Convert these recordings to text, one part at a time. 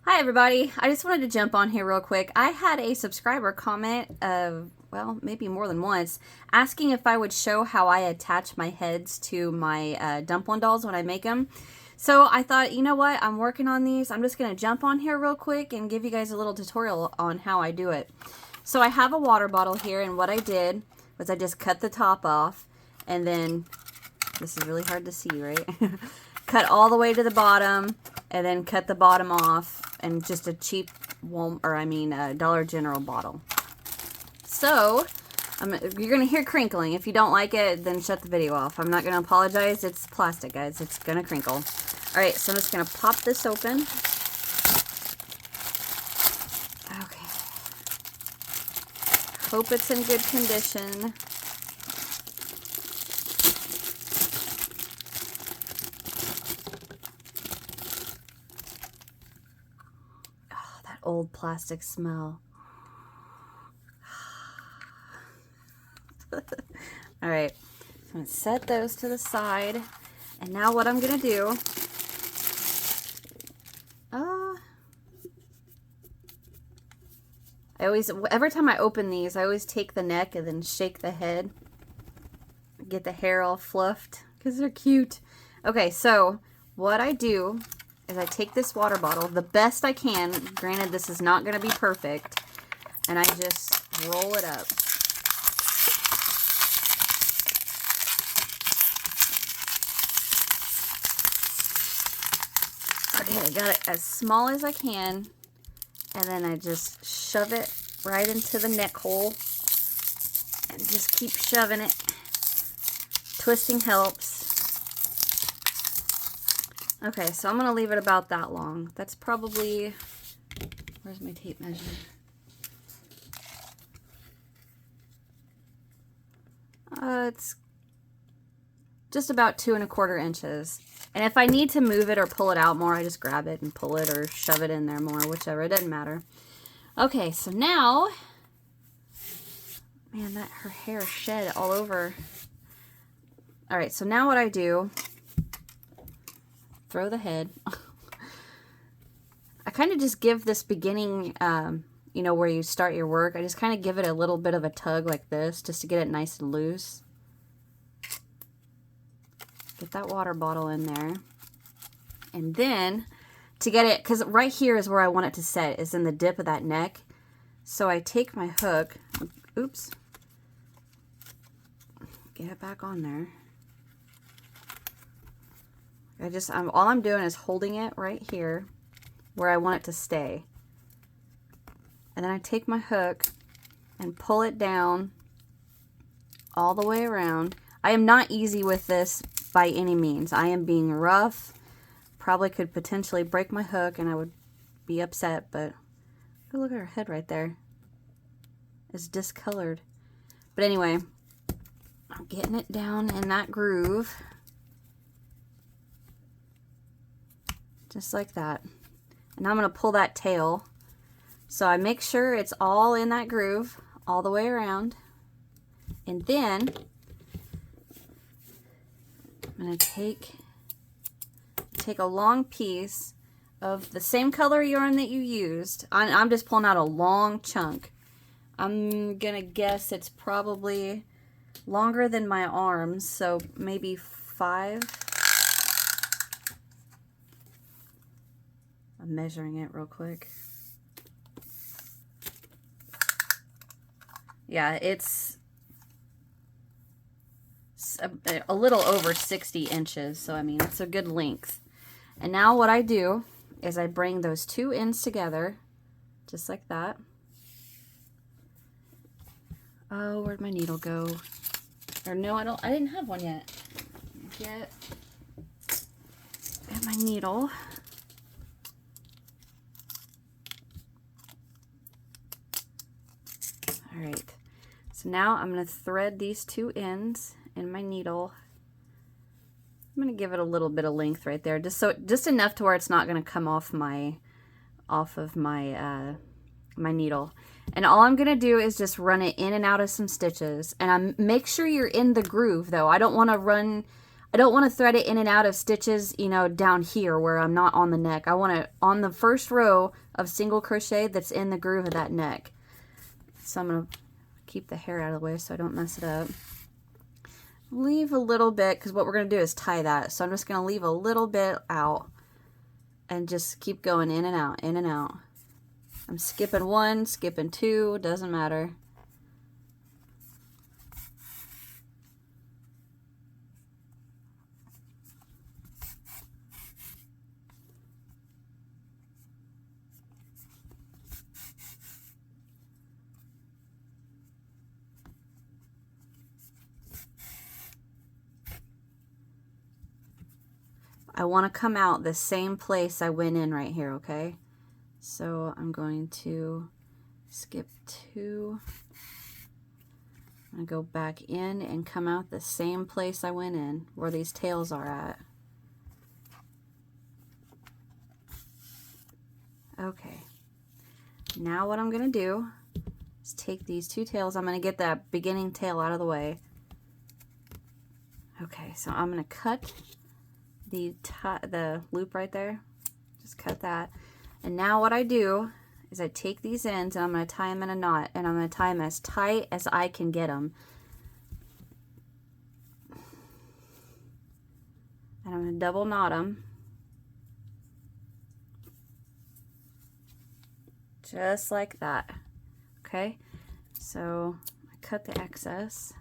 Hi everybody, I just wanted to jump on here real quick. I had a subscriber comment well, maybe more than once, asking if I would show how I attach my heads to my dumpling dolls when I make them. So I thought, you know what, I'm working on these. I'm just going to jump on here real quick and give you guys a little tutorial on how I do it. So I have a water bottle here, and what I did was I just cut the top off, and then, this is really hard to see, right? Cut all the way to the bottom, and then cut the bottom off, and just a cheap Dollar General bottle. So you're gonna hear crinkling. If you don't like it, then shut the video off. I'm not gonna apologize. It's plastic, guys. It's gonna crinkle. All right, so I'm just gonna pop this open. Okay. Hope it's in good condition. Old plastic smell. All right, so I'm gonna set those to the side, and now what I'm gonna do, every time I open these, I always take the neck and then shake the head, get the hair all fluffed, because they're cute. Okay, so what I do is I take this water bottle the best I can. Granted, this is not going to be perfect. And I just roll it up. Okay, I got it as small as I can. And then I just shove it right into the neck hole. And just keep shoving it. Twisting helps. Okay, so I'm going to leave it about that long. That's probably, where's my tape measure? It's just about 2 1/4 inches. And if I need to move it or pull it out more, I just grab it and pull it or shove it in there more, whichever. It doesn't matter. Okay, so now, man, her hair shed all over. All right, so now what I do, throw the head. I kind of just give this beginning, where you start your work, I just kind of give it a little bit of a tug like this, just to get it nice and loose. Get that water bottle in there. And then, to get it, because right here is where I want it to set, is in the dip of that neck. So I take my hook, oops, get it back on there. All I'm doing is holding it right here where I want it to stay. And then I take my hook and pull it down all the way around. I am not easy with this by any means. I am being rough. Probably could potentially break my hook and I would be upset, but look at her head right there. It's discolored. But anyway, I'm getting it down in that groove. Just like that. And I'm going to pull that tail. So I make sure it's all in that groove all the way around. And then I'm going to take a long piece of the same color yarn that you used. I'm just pulling out a long chunk. I'm going to guess it's probably longer than my arms, so maybe 5. I'm measuring it real quick. Yeah, it's a little over 60 inches, so I mean, it's a good length. And now what I do is I bring those 2 ends together, just like that. Oh, where'd my needle go? Or no, I didn't have one yet. Get my needle. Alright, so now I'm going to thread these 2 ends in my needle. I'm going to give it a little bit of length right there, just enough to where it's not going to come off of my needle. And all I'm going to do is just run it in and out of some stitches. And make sure you're in the groove though. I don't want to run I don't want to thread it in and out of stitches, you know, down here where I'm not on the neck. I want it on the first row of single crochet that's in the groove of that neck. So I'm going to keep the hair out of the way so I don't mess it up. Leave a little bit, because what we're going to do is tie that. So I'm just going to leave a little bit out and just keep going in and out, in and out. I'm skipping one, skipping two, doesn't matter. I want to come out the same place I went in right here, okay? So I'm going to skip two. I'm going to go back in and come out the same place I went in, where these tails are at. Okay. Now what I'm going to do is take these two tails. I'm going to get that beginning tail out of the way. Okay, so I'm going to cut the loop right there. Just cut that. And now what I do is I take these ends and I'm going to tie them in a knot, and I'm going to tie them as tight as I can get them. And I'm going to double knot them. Just like that. Okay, so I cut the excess.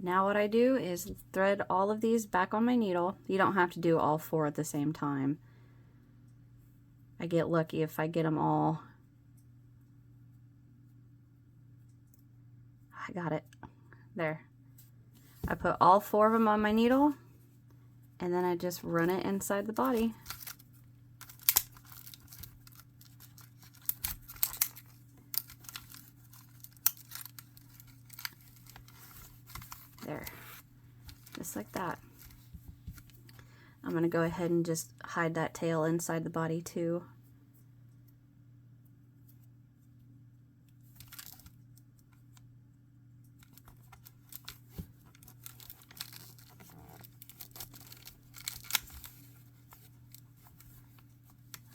Now what I do is thread all of these back on my needle. You don't have to do all four at the same time. I get lucky if I get them all. I got it. There. I put all four of them on my needle, and then I just run it inside the body. There. Just like that. I'm going to go ahead and just hide that tail inside the body too.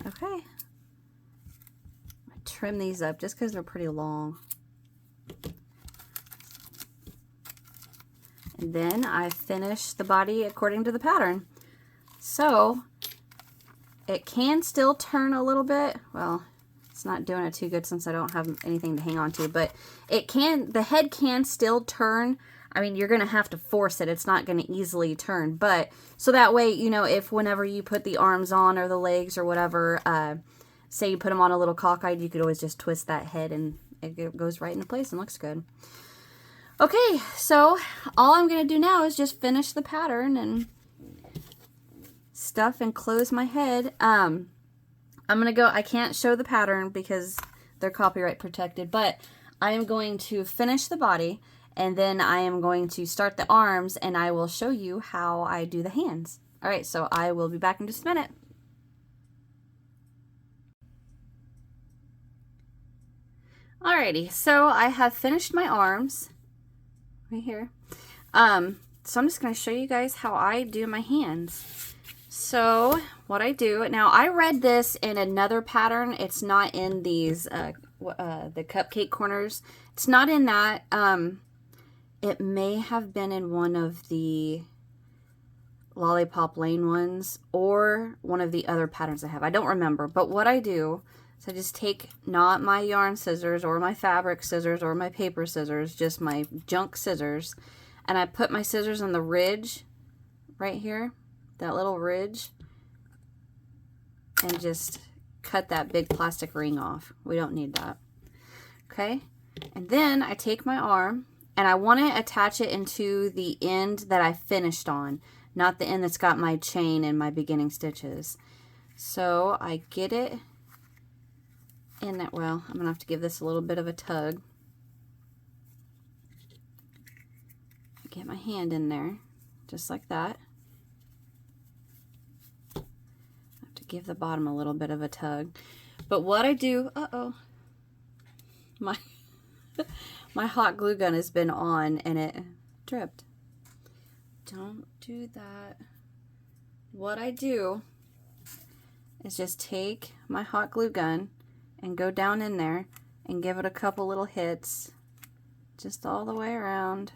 Okay. I trim these up just because they're pretty long. And then I finish the body according to the pattern. So it can still turn a little bit. Well, it's not doing it too good since I don't have anything to hang on to, but it can, the head can still turn. I mean, you're going to have to force it. It's not going to easily turn, but so that way, you know, if whenever you put the arms on or the legs or whatever, say you put them on a little cockeyed, you could always just twist that head and it goes right into place and looks good. Okay, so all I'm going to do now is just finish the pattern and stuff and close my head. I'm going to go, I can't show the pattern because they're copyright protected, but I am going to finish the body, and then I am going to start the arms, and I will show you how I do the hands. All right, so I will be back in just a minute. Alrighty, so I have finished my arms right here. So I'm just going to show you guys how I do my hands. So what I do, now I read this in another pattern. It's not in these, the cupcake corners. It's not in that. It may have been in one of the Lollipop Lane ones or one of the other patterns I have. I don't remember, but what I do is I just take not my yarn scissors or my fabric scissors or my paper scissors, just my junk scissors, and I put my scissors on the ridge right here, that little ridge, and just cut that big plastic ring off. We don't need that. Okay, and then I take my arm and I want to attach it into the end that I finished on, not the end that's got my chain and my beginning stitches. So I get it in that. Well, I'm gonna have to give this a little bit of a tug. Get my hand in there, just like that. I have to give the bottom a little bit of a tug. But what I do, my hot glue gun has been on and it dripped. don't do that. What I do is just take my hot glue gun and go down in there and give it a couple little hits just all the way around.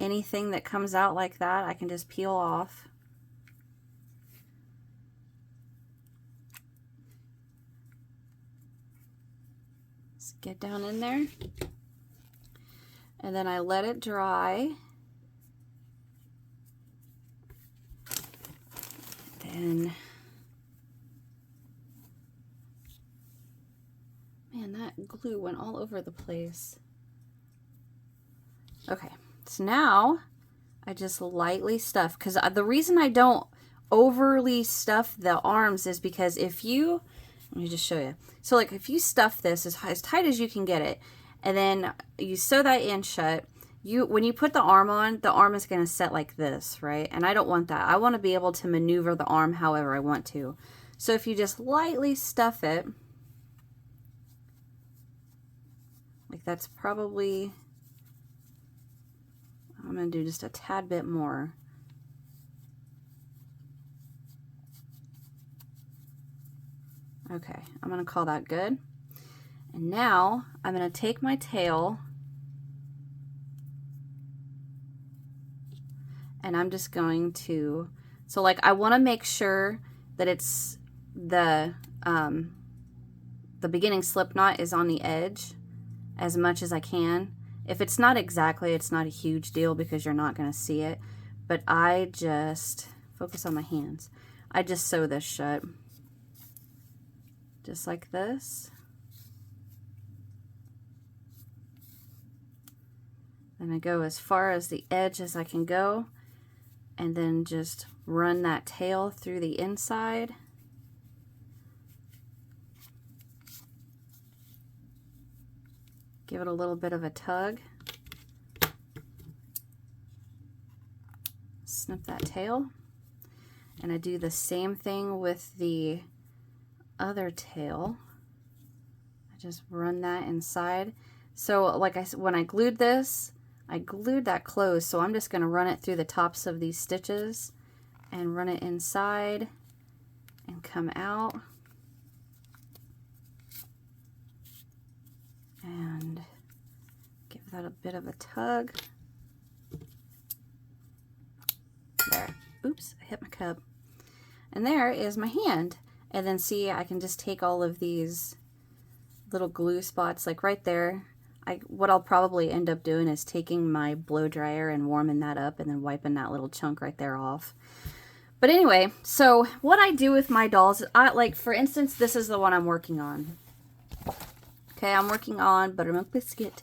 Anything that comes out like that, I can just peel off. Just get down in there. And then I let it dry. Then, man, that glue went all over the place. Okay. So now I just lightly stuff, because the reason I don't overly stuff the arms is because if you, let me just show you. So like if you stuff this as tight as you can get it, and then you sew that in shut, when you put the arm is going to set like this, right? And I don't want that. I want to be able to maneuver the arm however I want to. So if you just lightly stuff it, like that's probably, I'm going to do just a tad bit more. Okay, I'm going to call that good. And now I'm going to take my tail and I'm just going to, so like I want to make sure that it's the beginning slip knot is on the edge as much as I can. If it's not exactly, it's not a huge deal because you're not going to see it. But I just, focus on my hands. I just sew this shut. Just like this. Then I go as far as the edge as I can go. And then just run that tail through the inside. Give it a little bit of a tug. Snip that tail. And I do the same thing with the other tail. I just run that inside. So like when I glued this, I glued that closed, so I'm just going to run it through the tops of these stitches and run it inside and come out. And give that a bit of a tug. There. Oops, I hit my cup. And there is my hand. And then see, I can just take all of these little glue spots, like right there. What I'll probably end up doing is taking my blow dryer and warming that up and then wiping that little chunk right there off. But anyway, so what I do with my dolls, like for instance, this is the one I'm working on. Okay, I'm working on Buttermilk Biscuit.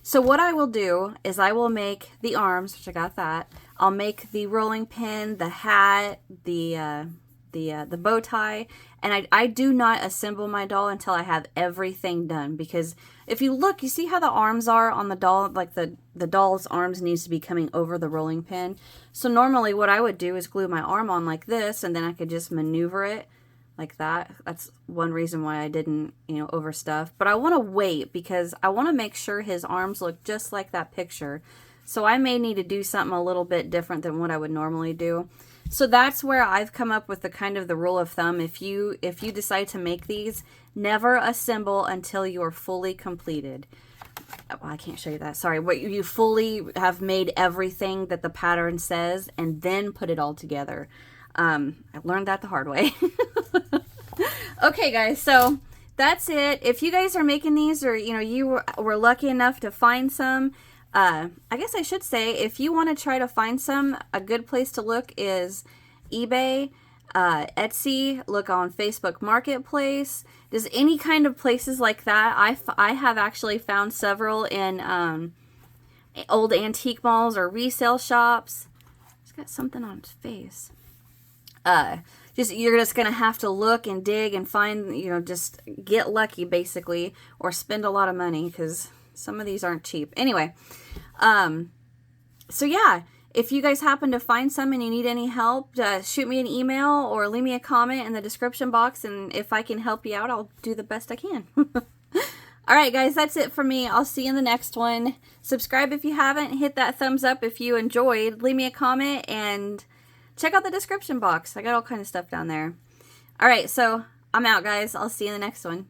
So what I will do is I will make the arms, which I got that. I'll make the rolling pin, the hat, the bow tie, and I do not assemble my doll until I have everything done, because if you look, you see how the arms are on the doll, like the doll's arms needs to be coming over the rolling pin. So normally what I would do is glue my arm on like this, and then I could just maneuver it like that. That's one reason why I didn't, overstuff. But I want to wait because I want to make sure his arms look just like that picture. So I may need to do something a little bit different than what I would normally do. So that's where I've come up with the kind of the rule of thumb. If you decide to make these, never assemble until you're fully completed. Well, I can't show you that. Sorry. What you fully have made everything that the pattern says, and then put it all together. I learned that the hard way. Okay, guys. So that's it. If you guys are making these, or you were lucky enough to find some. I guess I should say, if you want to try to find some, a good place to look is eBay, Etsy, look on Facebook Marketplace. There's any kind of places like that. I have actually found several in old antique malls or resale shops. He's got something on his face. You're just going to have to look and dig and find, just get lucky basically, or spend a lot of money because some of these aren't cheap. Anyway, so yeah, if you guys happen to find some and you need any help, shoot me an email or leave me a comment in the description box, and if I can help you out, I'll do the best I can. All right, guys, that's it for me. I'll see you in the next one. Subscribe if you haven't. Hit that thumbs up if you enjoyed. Leave me a comment and check out the description box. I got all kinds of stuff down there. All right, so I'm out, guys. I'll see you in the next one.